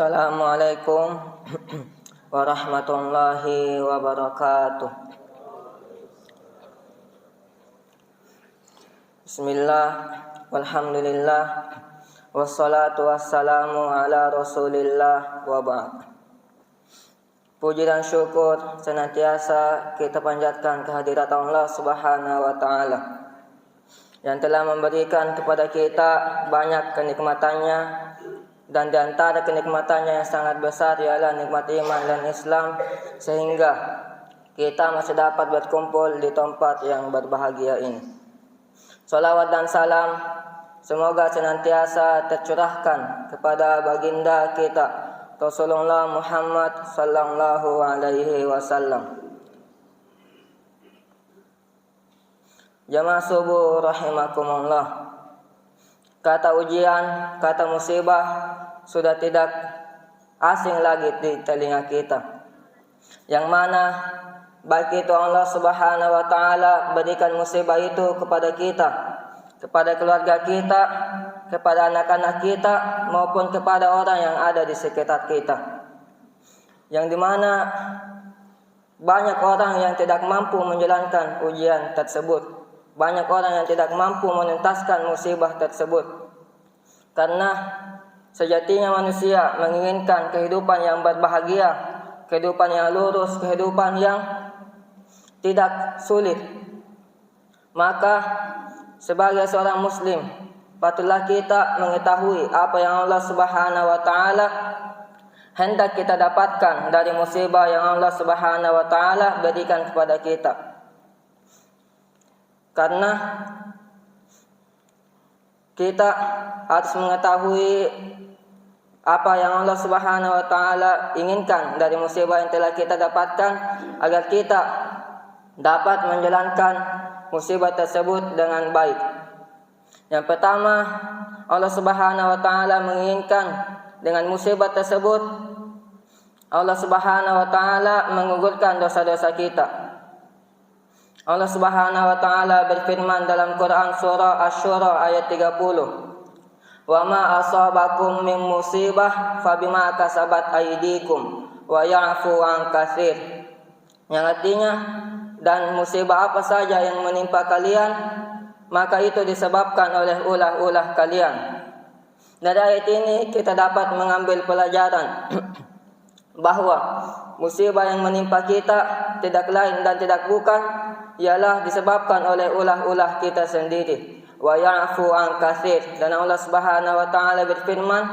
Assalamualaikum warahmatullahi wabarakatuh. Bismillah, walhamdulillah, wassalatu wassalamu ala rasulillah wa ba'd. Puji dan syukur senantiasa kita panjatkan kehadirat Allah Subhanahu wa taala yang telah memberikan kepada kita banyak kenikmatannya, dan di antara kenikmatannya yang sangat besar ialah nikmat iman dan Islam, sehingga kita masih dapat berkumpul di tempat yang berbahagia ini. Salawat dan salam semoga senantiasa tercurahkan kepada baginda kita Rasulullah Muhammad sallallahu alaihi wasallam. Jamaah subuh rahimakumullah. Kata ujian, kata musibah sudah tidak asing lagi di telinga kita. Yang mana baik itu Allah Subhanahu wa taala berikan musibah itu kepada kita, kepada keluarga kita, kepada anak-anak kita, maupun kepada orang yang ada di sekitar kita. Yang dimana banyak orang yang tidak mampu menjalankan ujian tersebut. Banyak orang yang tidak mampu menuntaskan musibah tersebut. Karena sejatinya manusia menginginkan kehidupan yang berbahagia, kehidupan yang lurus, kehidupan yang tidak sulit. Maka sebagai seorang muslim, patutlah kita mengetahui apa yang Allah Subhanahu wa taala hendak kita dapatkan dari musibah yang Allah Subhanahu wa taala berikan kepada kita. Karena kita harus mengetahui apa yang Allah Subhanahu wa taala inginkan dari musibah yang telah kita dapatkan, agar kita dapat menjalankan musibah tersebut dengan baik. Yang pertama, Allah Subhanahu wa taala menginginkan dengan musibah tersebut Allah Subhanahu wa taala menggugurkan dosa-dosa kita. Allah Subhanahu wa taala berfirman dalam Quran surah Asy-Syura ayat 30. Wa ma asabakum min musibah fabima kasabat aydikum wa ya'fu an katsir. Yang artinya, dan musibah apa saja yang menimpa kalian, maka itu disebabkan oleh ulah-ulah kalian. Dari ayat ini kita dapat mengambil pelajaran bahwa musibah yang menimpa kita tidak lain dan tidak bukan ialah disebabkan oleh ulah-ulah kita sendiri. Wa ya'fu an katsir. Dan Allah Subhanahu wa taala berfirman,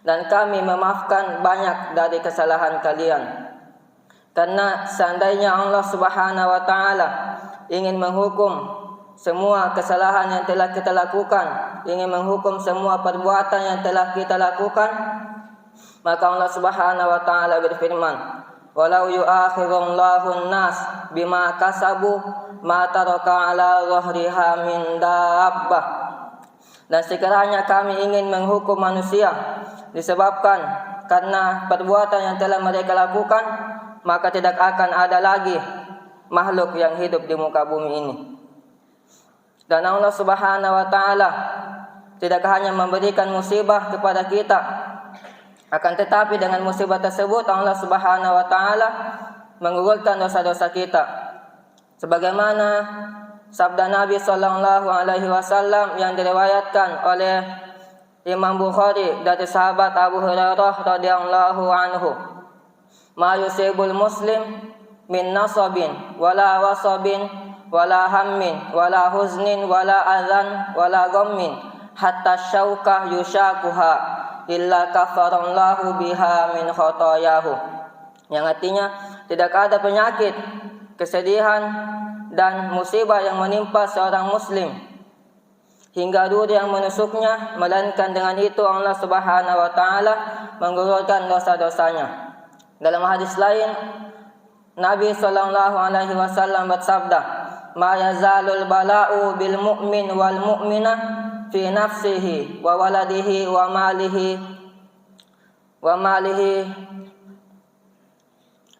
dan kami memaafkan banyak dari kesalahan kalian. Karena seandainya Allah Subhanahu wa taala ingin menghukum semua kesalahan yang telah kita lakukan, ingin menghukum semua perbuatan yang telah kita lakukan, maka Allah Subhanahu wa taala berfirman, walau yu'akhirullahu an-nas bima kasabu ma taraka ala dhahriha min dabbah. Dan sekiranya kami ingin menghukum manusia disebabkan karena perbuatan yang telah mereka lakukan, maka tidak akan ada lagi makhluk yang hidup di muka bumi ini. Dan Allah Subhanahu wa taala tidak hanya memberikan musibah kepada kita, akan tetapi dengan musibah tersebut Allah Subhanahu wa taala menggugurkan dosa-dosa kita. Sebagaimana sabda Nabi sallallahu alaihi wasallam yang diriwayatkan oleh Imam Bukhari dari sahabat Abu Hurairah radhiyallahu anhu, "Ma yusibul muslim min nasabin wala wasabin wala hammin wala huznin wala adhan wala ghammin hatta syauka yushakuha illa kafarallahu biha min khotoyahu." Yang artinya, tidak ada penyakit, kesedihan dan musibah yang menimpa seorang muslim hingga duri yang menusuknya, melainkan dengan itu Allah Subhanahu wa taala menggugurkan dosa-dosanya. Dalam hadis lain, Nabi sallallahu alaihi wasallam bersabda, "Ma yazalul bala'u bil mu'min wal mu'minah fi nafsihi wa waladihi wa malihi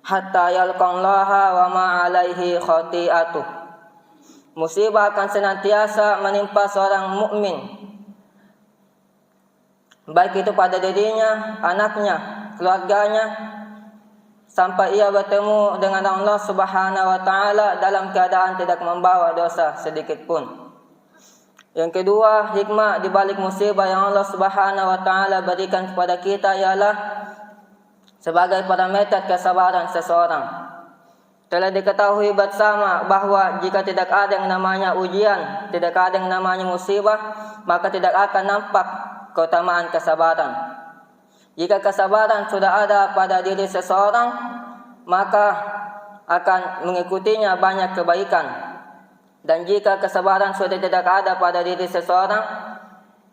hatta yalqallaha wa ma alaihi khati'atuh." Musibah akan senantiasa menimpa seorang mukmin baik itu pada dirinya, anaknya, keluarganya, sampai ia bertemu dengan Allah Subhanahu wa taala dalam keadaan tidak membawa dosa sedikit pun. Yang kedua, hikmah di balik musibah yang Allah Subhanahu wa taala berikan kepada kita ialah sebagai parameter kesabaran seseorang. Telah diketahui bersama bahwa jika tidak ada yang namanya ujian, tidak ada yang namanya musibah, maka tidak akan nampak keutamaan kesabaran. Jika kesabaran sudah ada pada diri seseorang, maka akan mengikutinya banyak kebaikan. Dan jika kesabaran sudah tidak ada pada diri seseorang,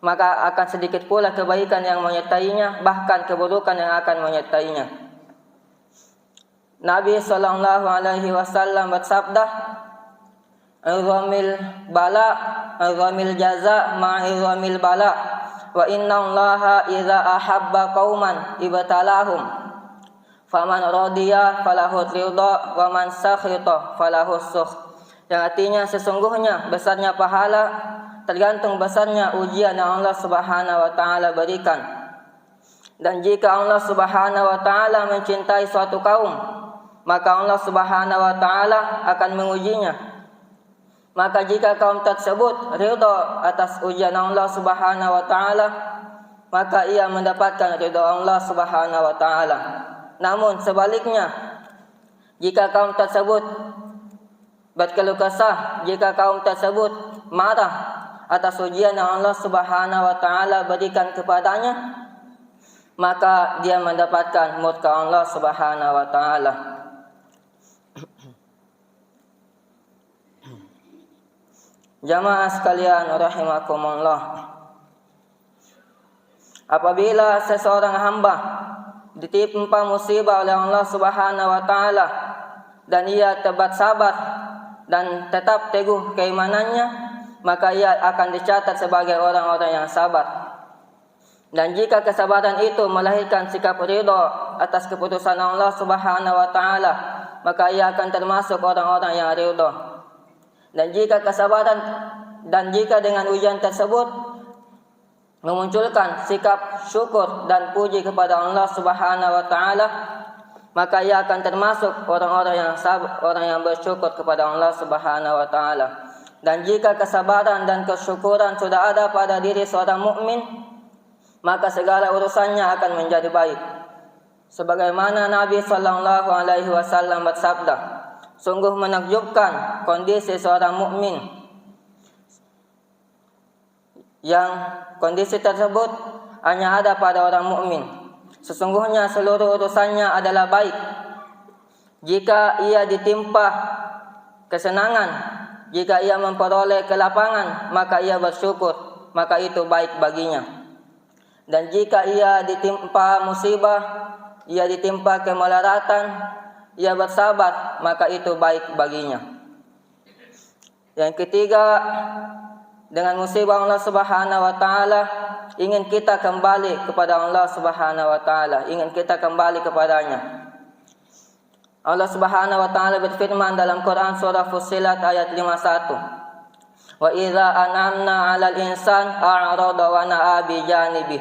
maka akan sedikit pula kebaikan yang menyertainya, bahkan keburukan yang akan menyertainya. Nabi SAW bersabda, "Izamil bala, izamil jaza ma'izamil bala, wa inna Allaha idza ahabba qauman ibtalahum, faman radiya falahu ridha, wa man sakhita falahu sukh." Yang artinya sesungguhnya besarnya pahala tergantung besarnya ujian yang Allah Subhanahu wa taala berikan. Dan jika Allah Subhanahu wa taala mencintai suatu kaum, maka Allah Subhanahu wa taala akan mengujinya. Maka jika kaum tersebut ridha atas ujian Allah Subhanahu wa taala, maka ia mendapatkan ridha Allah Subhanahu wa taala. Namun sebaliknya, jika kaum tersebut berkeluh kesah, jika kaum tersebut marah atas ujian yang Allah Subhanahu wa taala berikan kepadanya, maka dia mendapatkan murka Allah Subhanahu wa taala. Jamaah sekalian rahimakumullah, apabila seseorang hamba ditimpa musibah oleh Allah Subhanahu wa taala dan ia tetap sabar dan tetap teguh keimanannya, maka ia akan dicatat sebagai orang-orang yang sabar. Dan jika kesabaran itu melahirkan sikap ridha atas keputusan Allah Subhanahu wa taala, maka ia akan termasuk orang-orang yang ridha. Dan jika dengan ujian tersebut memunculkan sikap syukur dan puji kepada Allah Subhanahu wa taala, maka ia akan termasuk orang-orang yang sabar, orang yang bersyukur kepada Allah Subhanahu wa taala. Dan jika kesabaran dan kesyukuran sudah ada pada diri seorang mukmin, maka segala urusannya akan menjadi baik. Sebagaimana Nabi sallallahu alaihi wasallam bersabda, "Sungguh menakjubkan kondisi seorang mukmin yang kondisi tersebut hanya ada pada orang mukmin. Sesungguhnya seluruh urusannya adalah baik. Jika ia ditimpa kesenangan, jika ia memperoleh kelapangan, maka ia bersyukur, maka itu baik baginya. Dan jika ia ditimpa musibah, ia ditimpa kemelaratan, ia bersabar, maka itu baik baginya." Yang ketiga, dengan musibah Allah Subhanahu wa taala, ingin kita kembali kepada Allah Subhanahu wa taala, ingin kita kembali kepadanya. Allah Subhanahu wa taala berfirman dalam Quran surah Fussilat ayat 51, "Wa idza an'amna 'alal insan a'rada wa na'a bi janibi."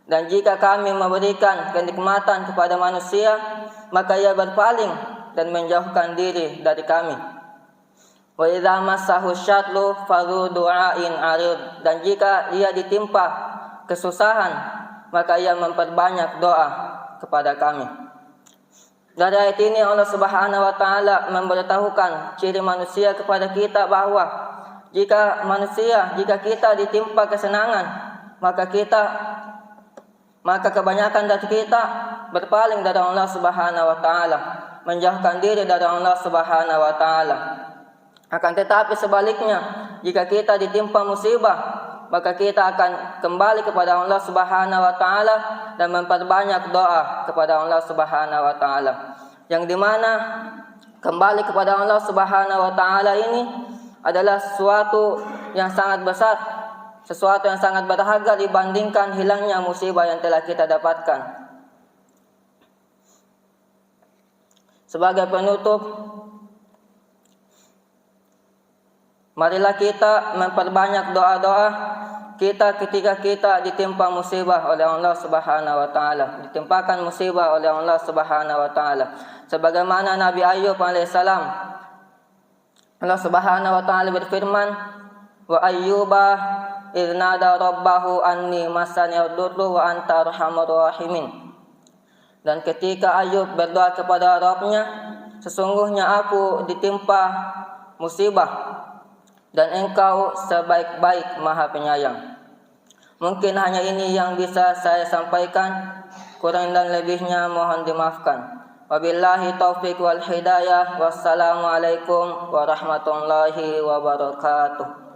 Dan jika kami memberikan kenikmatan kepada manusia, maka ia berpaling dan menjauhkan diri dari kami. Wa idza massahu syarru fadhu du'ain arid. Dan jika ia ditimpa kesusahan, maka ia memperbanyak doa kepada kami. Dari ayat ini Allah Subhanahu wa taala memberitahukan ciri manusia kepada kita bahwa jika kita ditimpa kesenangan, maka kebanyakan dari kita berpaling dari Allah Subhanahu wa taala, menjauhkan diri dari Allah Subhanahu wa taala. Akan tetapi sebaliknya, jika kita ditimpa musibah, maka kita akan kembali kepada Allah Subhanahu wa taala dan memperbanyak doa kepada Allah Subhanahu wa taala. Yang dimana kembali kepada Allah Subhanahu wa taala ini adalah sesuatu yang sangat besar, sesuatu yang sangat berharga dibandingkan hilangnya musibah yang telah kita dapatkan. Sebagai penutup, marilah kita memperbanyak doa-doa kita ketika kita ditimpa musibah oleh Allah Subhanahu wa taala, ditimpakan musibah oleh Allah Subhanahu wa taala. Sebagaimana Nabi Ayub alaihissalam, Allah Subhanahu wa taala berfirman, "Wa ayyuba idz nada rabbahu anni massani ad-durru wa anta arhamur rahimin." Dan ketika Ayub berdoa kepada Rabb-Nya, sesungguhnya aku ditimpa musibah dan Engkau sebaik-baik Maha Penyayang. Mungkin hanya ini yang bisa saya sampaikan, kurang dan lebihnya mohon dimaafkan. Wabillahi taufiq wal hidayah. Wassalamualaikum warahmatullahi wabarakatuh.